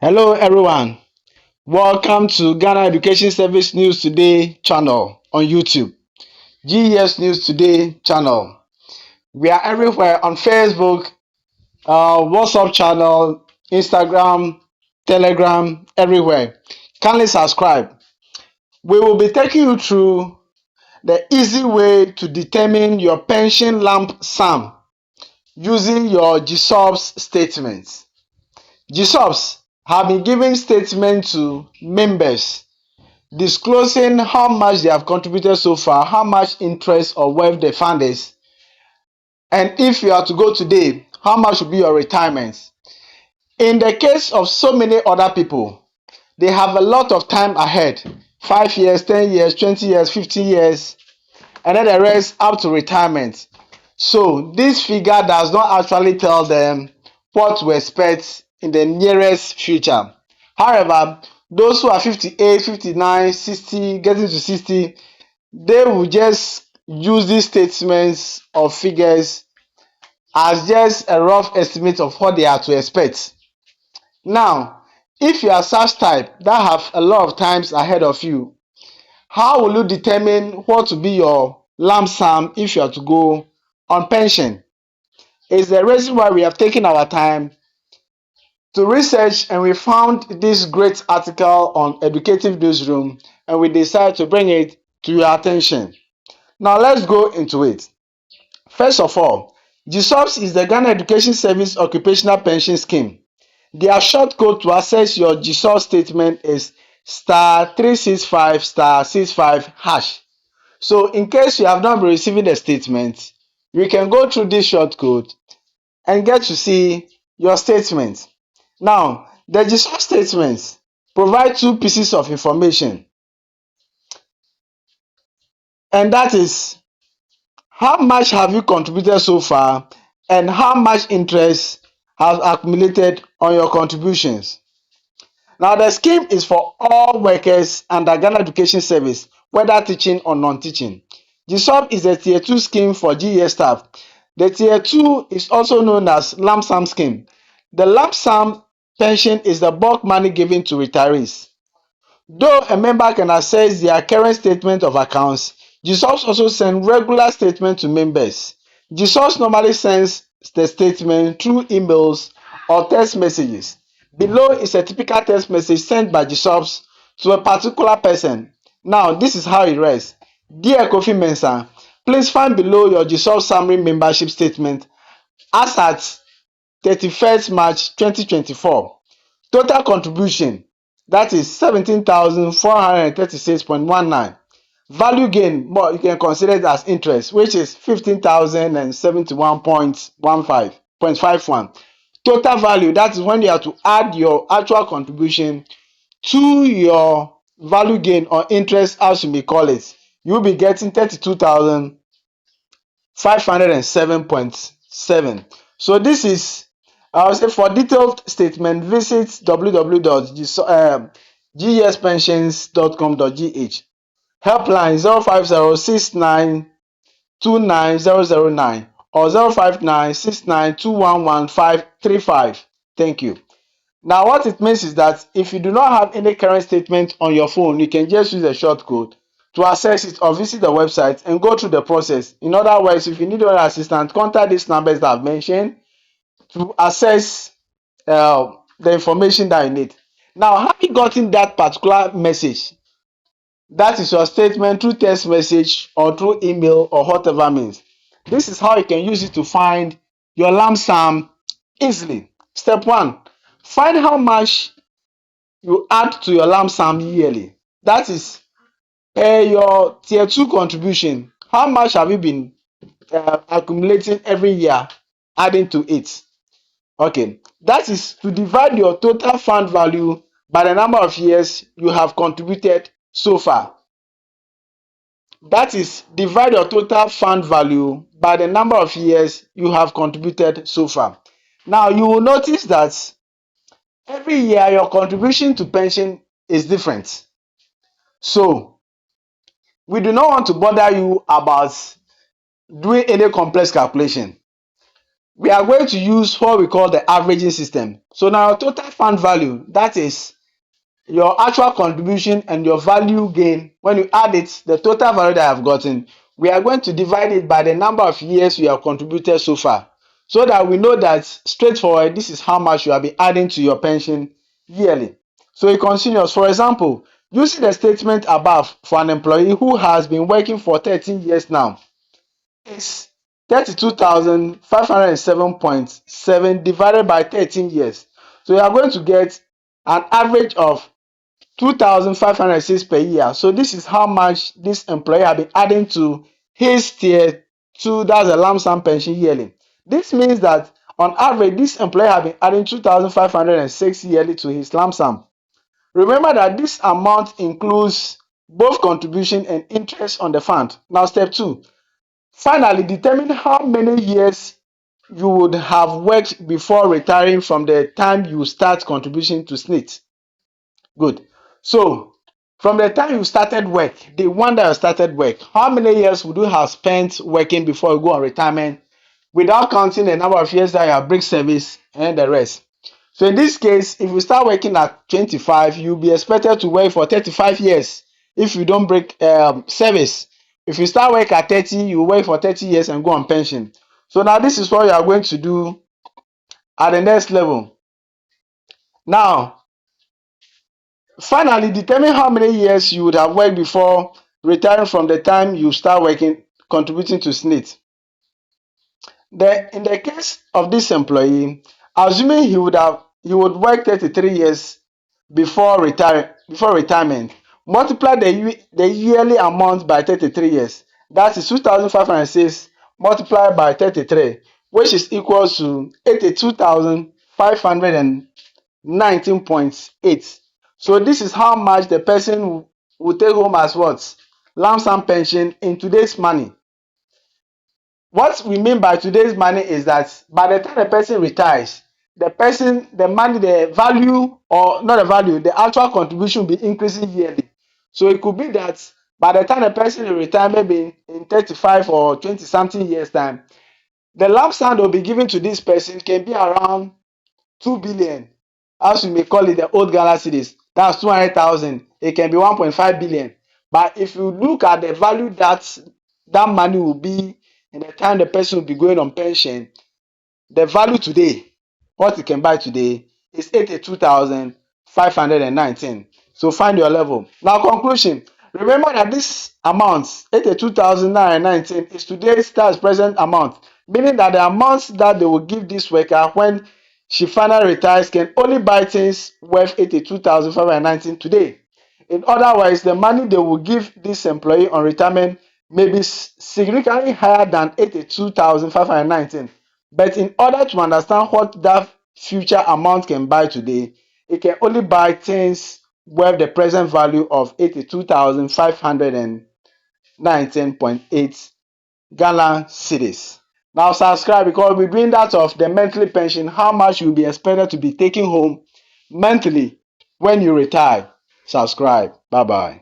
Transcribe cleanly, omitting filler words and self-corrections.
Hello everyone, welcome to Ghana Education Service News Today channel on YouTube, GES News Today channel. We are everywhere on Facebook, WhatsApp channel, Instagram, Telegram, everywhere. Kindly subscribe. We will be taking you through the easy way to determine your pension lump sum using your GESOPS statements. GESOPS have been giving statements to members disclosing how much they have contributed so far, how much interest or wealth they fund is, and if you are to go today, how much will be your retirement. In the case of so many other people, they have a lot of time ahead, 5 years, 10 years, 20 years, 15 years, and then the rest up to retirement. So this figure does not actually tell them what to expect in the nearest future. However, those who are 58, 59, 60, getting to 60, they will just use these statements of figures as just a rough estimate of what they are to expect. Now, if you are such type that have a lot of times ahead of you, how will you determine what to be your lump sum if you are to go on pension? It's the reason why we have taken our time to research, and we found this great article on Educative Newsroom, and we decided to bring it to your attention. Now let's go into it. First of all, GESOPS is the Ghana Education Service Occupational Pension Scheme. Their short code to access your GESOPS statement is *365*65#. So in case you have not been receiving the statement, you can go through this short code and get to see your statement. Now, the GESOPS statements provide two pieces of information, and that is how much have you contributed so far and how much interest has accumulated on your contributions. Now, the scheme is for all workers under Ghana Education Service, whether teaching or non-teaching. GESOP is a Tier 2 scheme for GES staff. The Tier 2 is also known as lump sum scheme. The lump sum pension is the bulk money given to retirees. Though a member can access their current statement of accounts, GESOPS also send regular statements to members. GESOPS normally sends the statement through emails or text messages. Below is a typical text message sent by GESOPS to a particular person. Now, this is how it reads. Dear Kofi Mensah, please find below your GESOPS summary membership statement as at 31st March 2024. Total contribution, that is 17,436.19. Value gain, more you can consider it as interest, which is 15,071.51. Total value, that is when you have to add your actual contribution to your value gain or interest, as you may call it. You'll be getting 32,507.7. So this is, I would say, for detailed statement, visit www.gespensions.com.gh. Helpline 05069290009 or 05969211535. Thank you. Now, what it means is that if you do not have any current statement on your phone, you can just use a short code to access it or visit the website and go through the process. In other words, if you need other assistance, contact these numbers that I've mentioned to access the information that you need. Now, having gotten that particular message, that is your statement through text message or through email or whatever means, this is how you can use it to find your lump sum easily. Step 1, find how much you add to your lump sum yearly. That is per your Tier 2 contribution. How much have you been accumulating every year, adding to it? Okay, that is to divide your total fund value by the number of years you have contributed so far. That is, divide your total fund value by the number of years you have contributed so far. Now, you will notice that every year your contribution to pension is different. So, we do not want to bother you about doing any complex calculation. we are going to use what we call the averaging system. So now total fund value, that is your actual contribution and your value gain, when you add it, the total value that I have gotten, we are going to divide it by the number of years you have contributed so far, so that we know that straightforward, this is how much you have been adding to your pension yearly. So it continues. For example, using the statement above for an employee who has been working for 13 years now, is 32,507.7 divided by 13 years. So you are going to get an average of 2,506 per year. So this is how much this employee has been adding to his tier 2, that's a lump sum pension yearly. This means that on average, this employee has been adding 2,506 yearly to his lump sum. Remember that this amount includes both contribution and interest on the fund. Now, step 2. Finally, determine how many years you would have worked before retiring from the time you start contribution to SNIT. Good. So, from the time you started work, the one that you started work, how many years would you have spent working before you go on retirement, without counting the number of years that you have break service and the rest? So in this case, if you start working at 25, you'll be expected to work for 35 years if you don't break service. If you start work at 30, you work for 30 years and go on pension. So now this is what you are going to do at the next level. Now, finally, determine how many years you would have worked before retiring from the time you start working, contributing to SNIT. In the case of this employee, assuming he would work 33 years before retirement, multiply the yearly amount by 33 years. That is 2,506 multiplied by 33, which is equal to 82,519.8. So this is how much the person will take home as what? Lump sum pension in today's money. What we mean by today's money is that by the time the person retires, the money, the value, or not the value, the actual contribution will be increasing yearly. So it could be that by the time the person will retire, maybe in 35 or 20 something years time, the lump sum that will be given to this person can be around 2 billion, as we may call it, the old Ghana cedis. That's 200,000. It can be 1.5 billion. But if you look at the value that money will be in the time the person will be going on pension, the value today, what you can buy today, is 82,519. So find your level. Now, conclusion. Remember that this amount, 82,919, is today's tax present amount, meaning that the amounts that they will give this worker when she finally retires can only buy things worth 82,519 today. In other words, the money they will give this employee on retirement may be significantly higher than 82,519. But in order to understand what that future amount can buy today, it can only buy things worth the present value of 82,519.8 Ghana cedis. Now subscribe, because we're doing that of the monthly pension, how much you'll be expected to be taking home monthly when you retire. Subscribe. Bye bye.